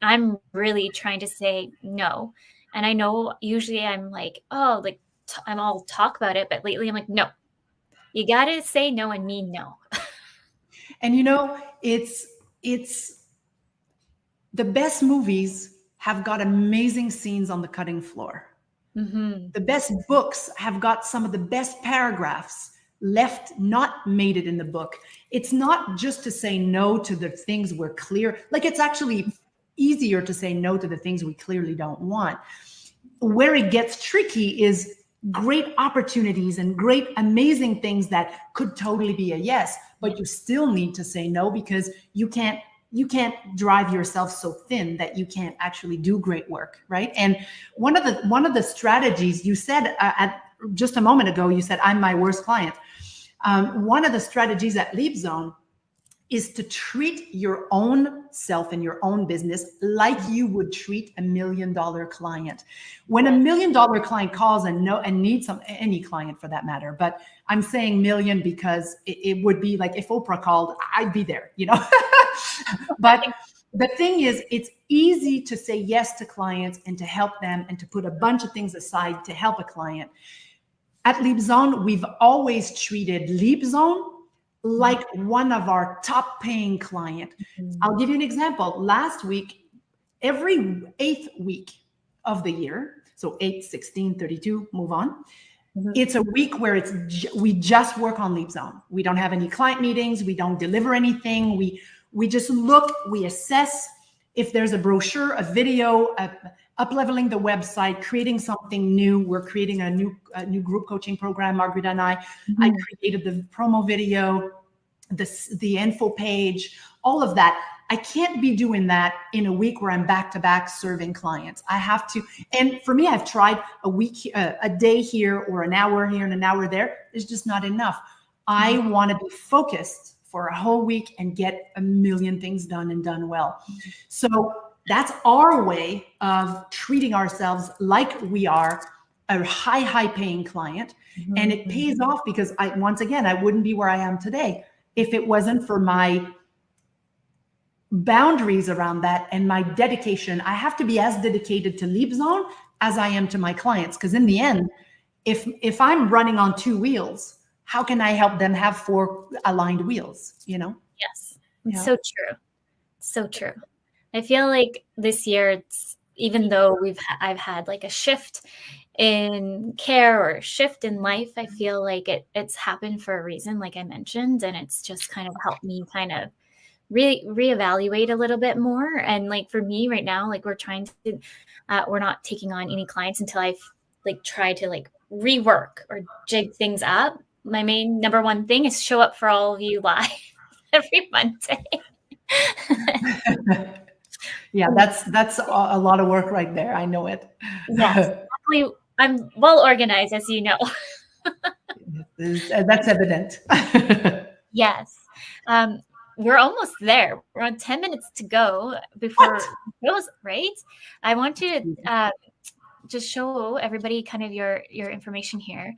I'm really trying to say no. And I know usually I'm like, oh, like I'm all talk about it, but lately I'm like, no. You got to say no and mean no. And it's the best movies have got amazing scenes on the cutting floor. The best books have got some of the best paragraphs left not made it in the book. It's not just to say no to the things we're clear. Like it's actually easier to say no to the things we clearly don't want. Where it gets tricky is great opportunities and great, amazing things that could totally be a yes, but you still need to say no because you can't drive yourself so thin that you can't actually do great work, right? And one of the strategies you said at just a moment ago, you said, I'm my worst client. One of the strategies at LeapZone is to treat your own self and your own business like you would treat $1 million client. When $1 million client calls and needs any client for that matter, but I'm saying million because it would be like if Oprah called, I'd be there, But the thing is, it's easy to say yes to clients and to help them and to put a bunch of things aside to help a client. At LeapZone, we've always treated LeapZone like one of our top paying client. I'll give you an example. Last week, every 8th week of the year, so 8, 16, 32, move on. It's a week where we just work on LeapZone. We don't have any client meetings. We don't deliver anything. We just look, we assess if there's a brochure, a video, up-leveling the website, creating something new. We're creating a new group coaching program, Margaret and I. I created the promo video, the info page, all of that. I can't be doing that in a week where I'm back-to-back serving clients. I have to, and for me, I've tried a day here or an hour here and an hour there. It's just not enough. I want to be focused for a whole week and get 1 million things done and done well. So that's our way of treating ourselves like we are a high paying client. And it pays off because I wouldn't be where I am today if it wasn't for my boundaries around that and my dedication. I have to be as dedicated to LeapZone as I am to my clients. Because in the end, if I'm running on 2 wheels, how can I help them have 4 aligned wheels, Yes. It's so true. So true. I feel like this year, even though I've had like a shift in care or a shift in life, I feel like it's happened for a reason, like I mentioned, and it's just kind of helped me kind of reevaluate a little bit more. And like for me right now, like we're not taking on any clients until I've like tried to like rework or jig things up. My main number one thing is show up for all of you live every Monday. Yeah, that's a lot of work right there. I know it. Yes, luckily I'm well organized, as you know. That's evident. Yes. We're almost there. We're on 10 minutes to go before What? it goes, right? I want to just show everybody kind of your information here.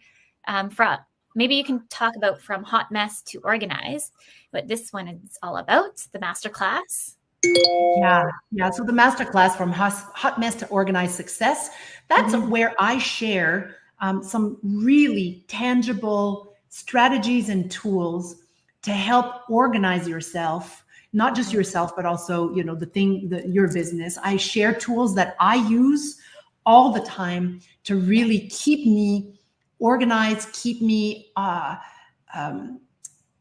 From maybe you can talk about from hot mess to organized, what this one is all about, the masterclass. Yeah. So the masterclass from hot mess to organized success, that's where I share some really tangible strategies and tools to help organize yourself, not just yourself, but also, your business. I share tools that I use all the time to really keep me organized, keep me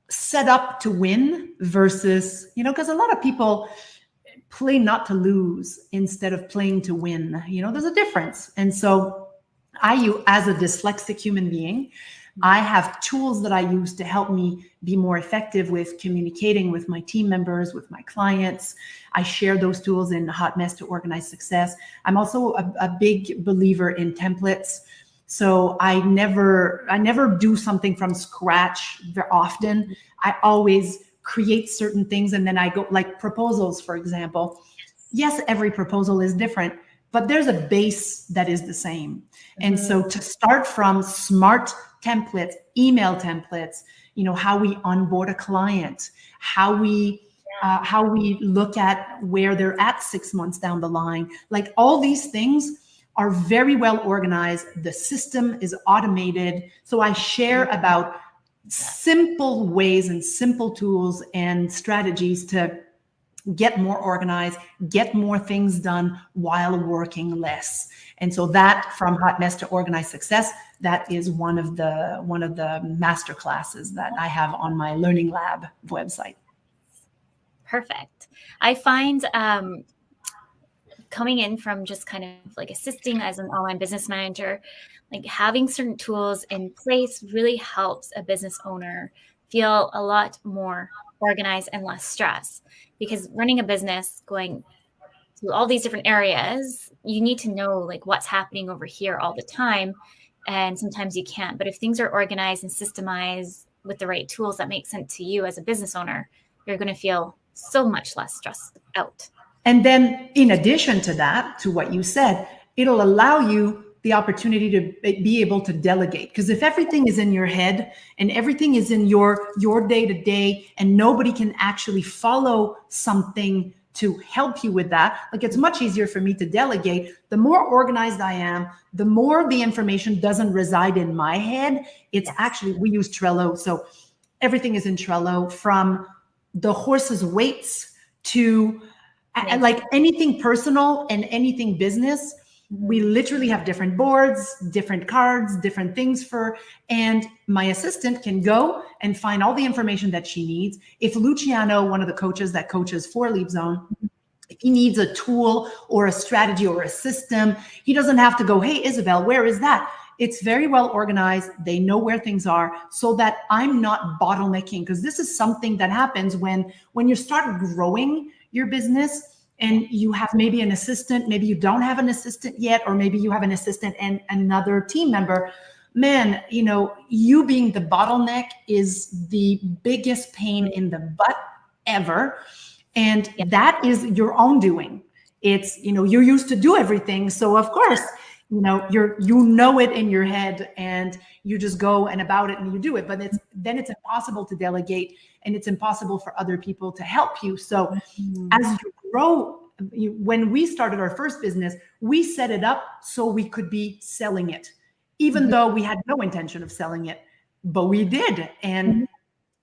set up to win versus, because a lot of people play not to lose instead of playing to win. There's a difference. And so as a dyslexic human being, I have tools that I use to help me be more effective with communicating with my team members, with my clients. I share those tools in Hot Mess to Organize Success. I'm also a big believer in templates. So I never do something from scratch very often. I always create certain things, and then I go, like proposals, for example. Yes, every proposal is different, but there's a base that is the same. And so to start from smart templates, email templates, how we onboard a client, how we look at where they're at 6 months down the line, like all these things are very well organized. The system is automated. So I share about simple ways and simple tools and strategies to get more organized, get more things done while working less. And so that, from hot mess to organized success, that is one of the master classes that I have on my Learning Lab website. Perfect. I find coming in from just kind of like assisting as an online business manager, like having certain tools in place really helps a business owner feel a lot more organized and less stress. Because running a business, going through all these different areas, you need to know like what's happening over here all the time. And sometimes you can't. But if things are organized and systemized with the right tools that make sense to you as a business owner, you're going to feel so much less stressed out. And then in addition to that, to what you said, it'll allow you the opportunity to be able to delegate. Because if everything is in your head and everything is in your day-to-day and nobody can actually follow something to help you with that, like it's much easier for me to delegate. The more organized I am, the more the information doesn't reside in my head. It's actually, we use Trello. So everything is in Trello, from the horse's weights to like anything personal and anything business. We literally have different boards, different cards, different things and my assistant can go and find all the information that she needs. If Luciano, one of the coaches that coaches for LeapZone, if he needs a tool or a strategy or a system, he doesn't have to go, hey, Isabelle, where is that? It's very well organized. They know where things are, so that I'm not bottlenecking, because this is something that happens when you start growing your business and you have maybe an assistant, maybe you don't have an assistant yet, or maybe you have an assistant and another team member. Man, you being the bottleneck is the biggest pain in the butt ever. And that is your own doing. It's, you're used to do everything. So of course, you it in your head and you just go and about it and you do it. But then it's impossible to delegate, and it's impossible for other people to help you. So as you grow, when we started our first business, we set it up so we could be selling it, even though we had no intention of selling it, but we did. And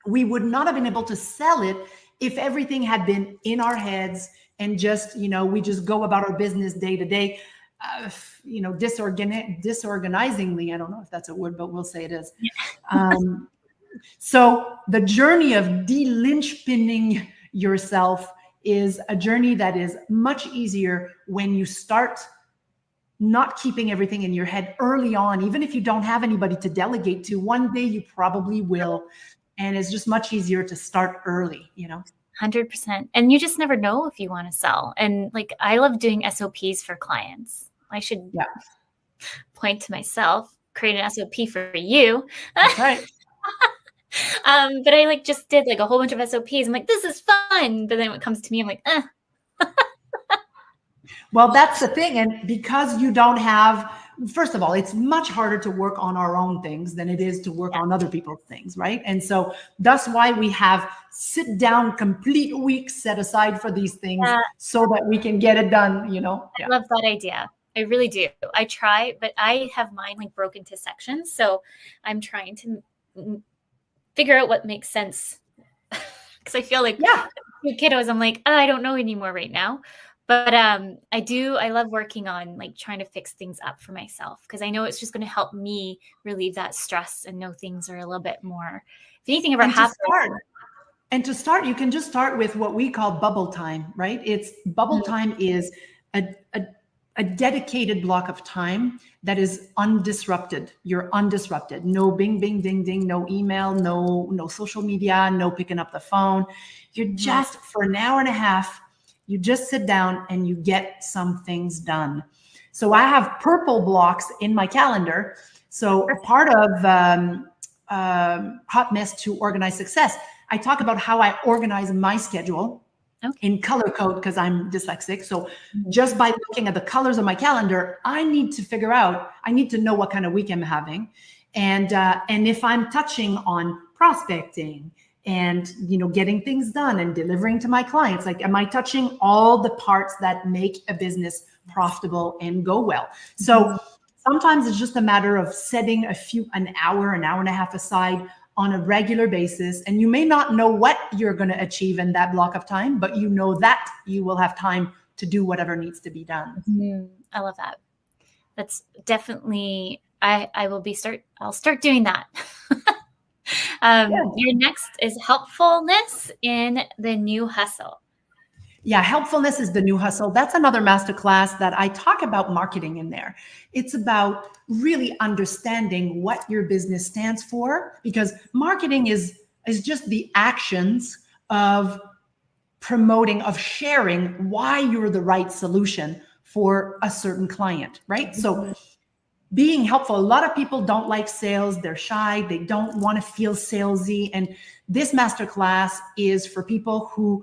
we would not have been able to sell it if everything had been in our heads and just, we just go about our business day to day, disorganizingly. I don't know if that's a word, but we'll say it is. So the journey of de-linchpinning yourself is a journey that is much easier when you start not keeping everything in your head early on. Even if you don't have anybody to delegate to, one day you probably will. And it's just much easier to start early, 100%. And you just never know if you want to sell. And like, I love doing SOPs for clients. I should point to myself, create an SOP for you. That's right. But I like just did like a whole bunch of SOPs. I'm like, this is fun. But then when it comes to me, I'm like, Well, that's the thing. And because you don't have, first of all, it's much harder to work on our own things than it is to work on other people's things, right? And so that's why we have sit down complete weeks set aside for these things so that we can get it done, you know? I love that idea. I really do. I try, but I have mine like broken into sections. So I'm trying to figure out what makes sense. Because I feel like with kiddos, I'm like, I don't know anymore right now. But I love working on like trying to fix things up for myself, because I know it's just going to help me relieve that stress and know things are a little bit more, if anything ever happens. And to start, you can just start with what we call bubble time, right? It's bubble time is a dedicated block of time that is undisrupted. You're undisrupted. No bing, bing, ding, ding, no email, no social media, no picking up the phone. You're just for an hour and a half, you just sit down and you get some things done. So I have purple blocks in my calendar. So part of Hot Mess to Organize Success, I talk about how I organize my schedule in color code because I'm dyslexic. So just by looking at the colors of my calendar, I need to know what kind of week I'm having. And if I'm touching on prospecting and, you know, getting things done and delivering to my clients, like, am I touching all the parts that make a business profitable and go well? So sometimes it's just a matter of setting an hour and a half aside on a regular basis. And you may not know what you're going to achieve in that block of time, but you know that you will have time to do whatever needs to be done. I love that. That's definitely, I'll start doing that. Your next is helpfulness in the new hustle. Yeah, helpfulness is the new hustle. That's another masterclass that I talk about marketing in there. It's about really understanding what your business stands for, because marketing is just the actions of promoting, of sharing why you're the right solution for a certain client, right? So being helpful. A lot of people don't like sales. They're shy. They don't want to feel salesy. And this masterclass is for people who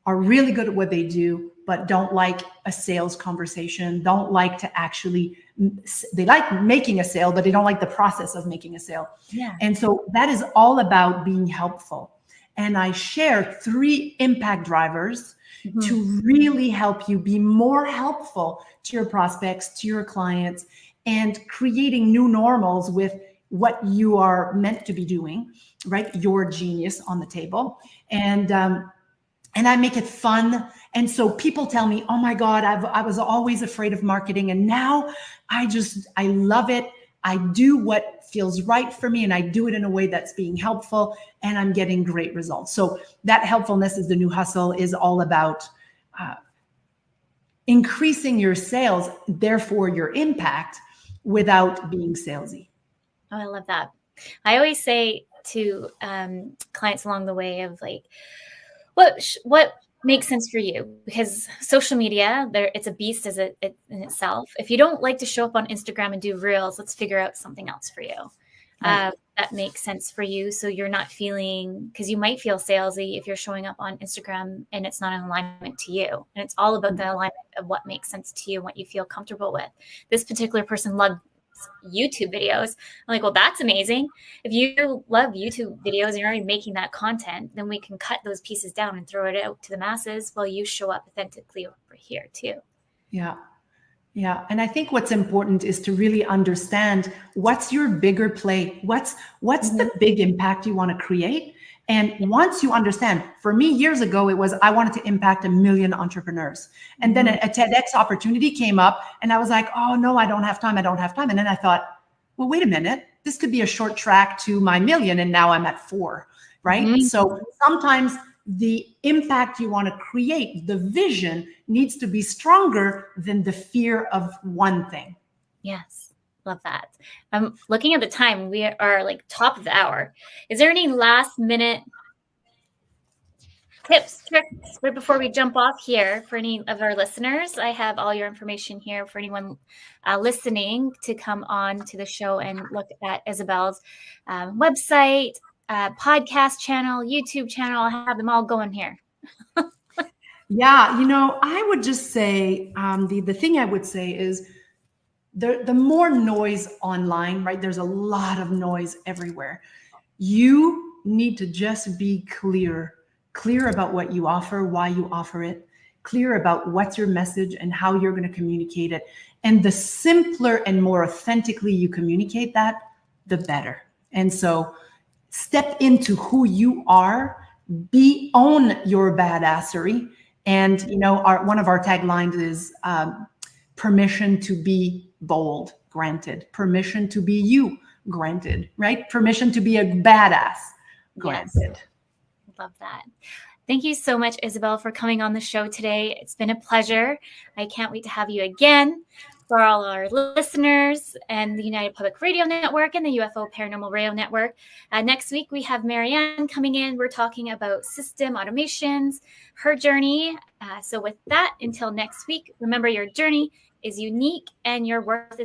are really good at what they do, but don't like a sales conversation, don't like to actually, they like making a sale, but they don't like the process of making a sale. And so that is all about being helpful. And I share 3 impact drivers to really help you be more helpful to your prospects, to your clients, and creating new normals with what you are meant to be doing, right? Your genius on the table. And I make it fun. And so people tell me, oh my God, I was always afraid of marketing. And now I love it. I do what feels right for me, and I do it in a way that's being helpful, and I'm getting great results. So that helpfulness is the new hustle is all about increasing your sales, therefore your impact, without being salesy. Oh, I love that. I always say to clients along the way of like, what makes sense for you? Because social media, it's a beast in itself. If you don't like to show up on Instagram and do reels, let's figure out something else for you. That makes sense for you. So you're not feeling, because you might feel salesy if you're showing up on Instagram and it's not in alignment to you. And it's all about the alignment of what makes sense to you and what you feel comfortable with. This particular person loved YouTube videos. I'm like, well, that's amazing. If you love YouTube videos and you're already making that content, then we can cut those pieces down and throw it out to the masses while you show up authentically over here too. Yeah. And I think what's important is to really understand what's your bigger play. What's the big impact you want to create? And once you understand, for me years ago, it was, I wanted to impact 1 million entrepreneurs. And then a TEDx opportunity came up and I was like, oh no, I don't have time. And then I thought, well, wait a minute, this could be a short track to my 1 million. And now I'm at 4, right? So sometimes the impact you want to create, the vision needs to be stronger than the fear of one thing. Yes. Love that. I'm looking at the time. We are like top of the hour. Is there any last minute tips, tricks, right before we jump off here for any of our listeners. I have all your information here for anyone listening to come on to the show and look at Isabelle's website, podcast channel, YouTube channel. I have them all going here. Yeah, I would just say the thing I would say is the more noise online, right? There's a lot of noise everywhere. You need to just be clear about what you offer, why you offer it, clear about what's your message and how you're going to communicate it. And the simpler and more authentically you communicate that, the better. And so step into who you are, own your badassery. And one of our taglines is permission to be bold, granted. Permission to be you, granted, right? Permission to be a badass, granted. Yes. Love that. Thank you so much, Isabelle, for coming on the show today. It's been a pleasure. I can't wait to have you again. For all our listeners and the United Public Radio Network and the UFO Paranormal Radio Network. Next week, we have Marianne coming in. We're talking about system automations, her journey. So with that, until next week, remember your journey is unique and your worth is